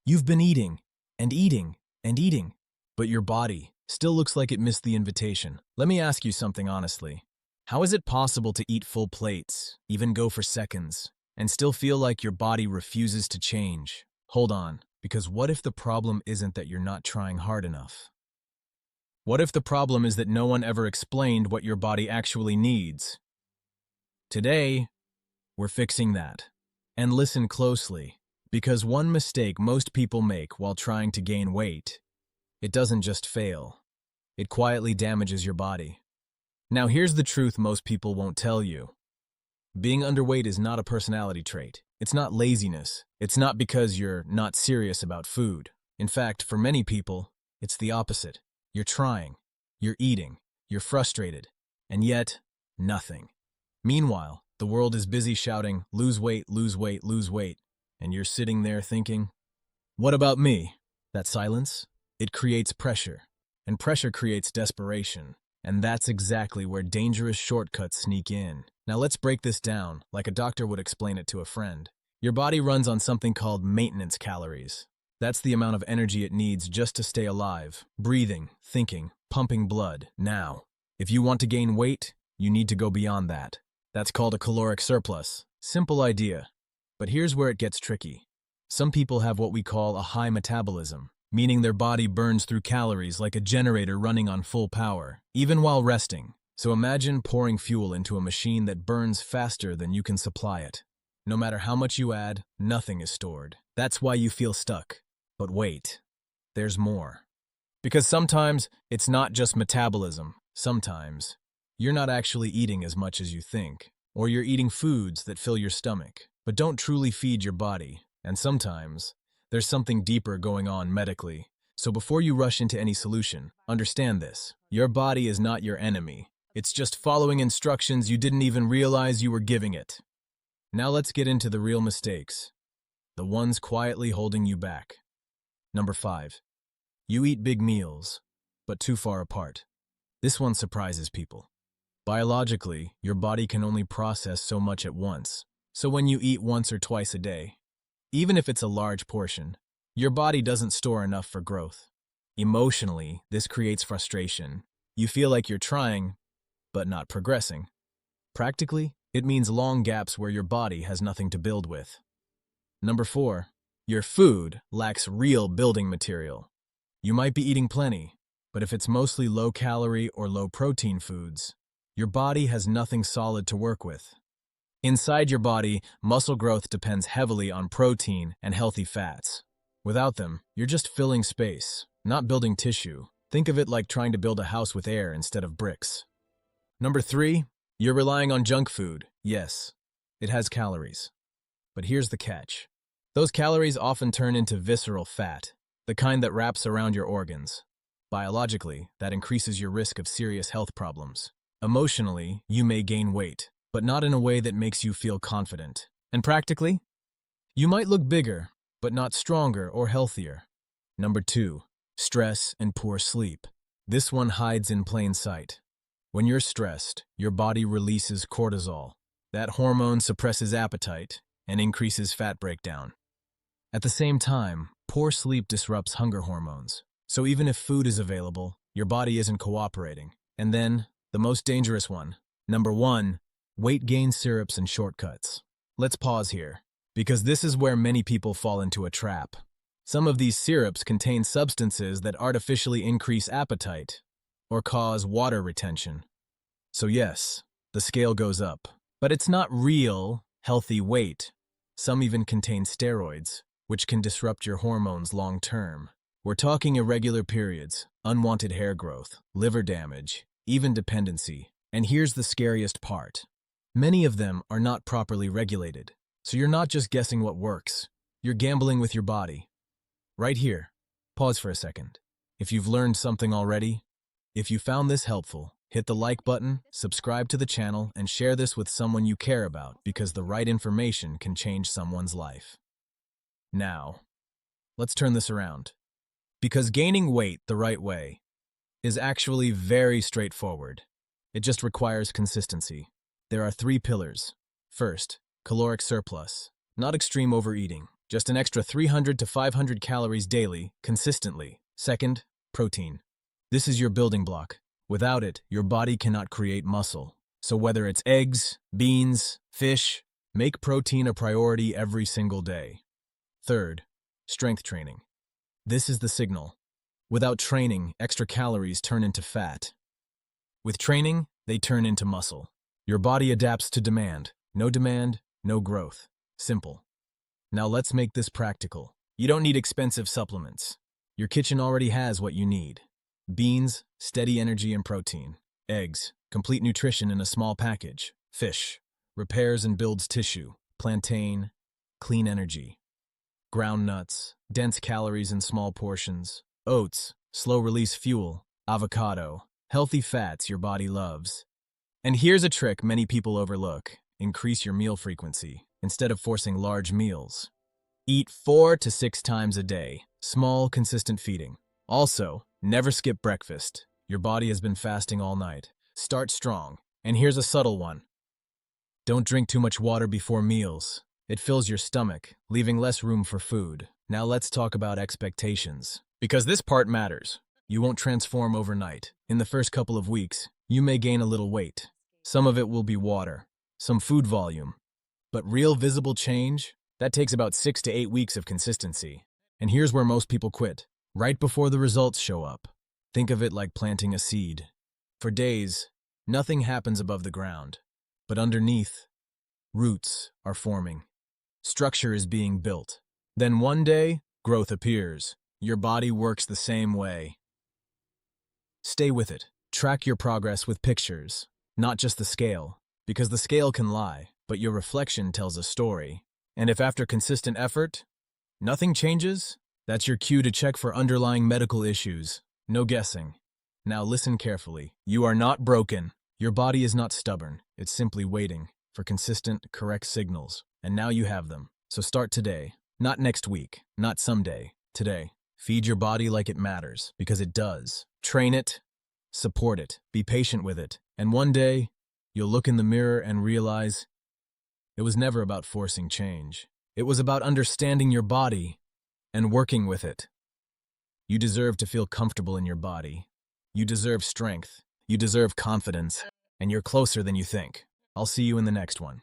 You've been eating, and eating, and eating, but your body still looks like it missed the invitation. Let me ask you something honestly. How is it possible to eat full plates, even go for seconds, and still feel like your body refuses to change? Hold on, because what if the problem isn't that you're not trying hard enough? What if the problem is that no one ever explained what your body actually needs? Today, we're fixing that. And listen closely, because one mistake most people make while trying to gain weight, it doesn't just fail. It quietly damages your body. Now here's the truth most people won't tell you. Being underweight is not a personality trait. It's not laziness. It's not because you're not serious about food. In fact, for many people, it's the opposite. You're trying, you're eating, you're frustrated, and yet, nothing. Meanwhile, the world is busy shouting, lose weight, lose weight, lose weight, and you're sitting there thinking, what about me? That silence? It creates pressure, and pressure creates desperation, and that's exactly where dangerous shortcuts sneak in. Now let's break this down, like a doctor would explain it to a friend. Your body runs on something called maintenance calories. That's the amount of energy it needs just to stay alive, breathing, thinking, pumping blood. Now, if you want to gain weight, you need to go beyond that. That's called a caloric surplus. Simple idea. But here's where it gets tricky. Some people have what we call a high metabolism, meaning their body burns through calories like a generator running on full power, even while resting. So imagine pouring fuel into a machine that burns faster than you can supply it. No matter how much you add, nothing is stored. That's why you feel stuck. But wait, there's more. Because sometimes it's not just metabolism. Sometimes you're not actually eating as much as you think, or you're eating foods that fill your stomach, but don't truly feed your body. And sometimes there's something deeper going on medically. So before you rush into any solution, understand this. Your body is not your enemy. It's just following instructions you didn't even realize you were giving it. Now let's get into the real mistakes. The ones quietly holding you back. Number 5. You eat big meals, but too far apart. This one surprises people. Biologically, your body can only process so much at once. So when you eat once or twice a day, even if it's a large portion, your body doesn't store enough for growth. Emotionally, this creates frustration. You feel like you're trying, but not progressing. Practically, it means long gaps where your body has nothing to build with. Number 4. Your food lacks real building material. You might be eating plenty, but if it's mostly low-calorie or low-protein foods, your body has nothing solid to work with. Inside your body, muscle growth depends heavily on protein and healthy fats. Without them, you're just filling space, not building tissue. Think of it like trying to build a house with air instead of bricks. Number 3, you're relying on junk food. Yes, it has calories. But here's the catch. Those calories often turn into visceral fat, the kind that wraps around your organs. Biologically, that increases your risk of serious health problems. Emotionally, you may gain weight, but not in a way that makes you feel confident. And practically, you might look bigger, but not stronger or healthier. Number 2, stress and poor sleep. This one hides in plain sight. When you're stressed, your body releases cortisol. That hormone suppresses appetite and increases fat breakdown. At the same time, poor sleep disrupts hunger hormones. So even if food is available, your body isn't cooperating. And then, the most dangerous one. Number 1, weight gain syrups and shortcuts. Let's pause here, because this is where many people fall into a trap. Some of these syrups contain substances that artificially increase appetite or cause water retention. So yes, the scale goes up. But it's not real, healthy weight. Some even contain steroids, which can disrupt your hormones long term. We're talking irregular periods, unwanted hair growth, liver damage, even dependency. And here's the scariest part. Many of them are not properly regulated. So you're not just guessing what works. You're gambling with your body. Right here, pause for a second. If you've learned something already, if you found this helpful, hit the like button, subscribe to the channel, and share this with someone you care about because the right information can change someone's life. Now, let's turn this around. Because gaining weight the right way is actually very straightforward. It just requires consistency. There are 3 pillars. First, caloric surplus, not extreme overeating. Just an extra 300 to 500 calories daily, consistently. Second, protein. This is your building block. Without it, your body cannot create muscle. So whether it's eggs, beans, fish, make protein a priority every single day. Third, strength training. This is the signal. Without training, extra calories turn into fat. With training, they turn into muscle. Your body adapts to demand. No demand, no growth. Simple. Now let's make this practical. You don't need expensive supplements. Your kitchen already has what you need. Beans, steady energy and protein. Eggs, complete nutrition in a small package. Fish, repairs and builds tissue. Plantain, clean energy. Ground nuts, dense calories in small portions. Oats, slow-release fuel. Avocado, healthy fats your body loves. And here's a trick many people overlook. Increase your meal frequency instead of forcing large meals. Eat 4 to 6 times a day. Small, consistent feeding. Also, never skip breakfast. Your body has been fasting all night. Start strong. And here's a subtle one. Don't drink too much water before meals. It fills your stomach, leaving less room for food. Now let's talk about expectations. Because this part matters. You won't transform overnight. In the first couple of weeks, you may gain a little weight. Some of it will be water, some food volume. But real visible change? That takes about 6 to 8 weeks of consistency. And here's where most people quit. Right before the results show up. Think of it like planting a seed. For days, nothing happens above the ground. But underneath, roots are forming. Structure is being built. Then one day, growth appears. Your body works the same way. Stay with it. Track your progress with pictures, not just the scale, because the scale can lie, but your reflection tells a story. And if after consistent effort, nothing changes, that's your cue to check for underlying medical issues. No guessing. Now listen carefully. You are not broken. Your body is not stubborn. It's simply waiting for consistent, correct signals. And now you have them. So start today. Not next week. Not someday. Today. Feed your body like it matters, because it does. Train it. Support it. Be patient with it. And one day, you'll look in the mirror and realize it was never about forcing change. It was about understanding your body and working with it. You deserve to feel comfortable in your body. You deserve strength. You deserve confidence. And you're closer than you think. I'll see you in the next one.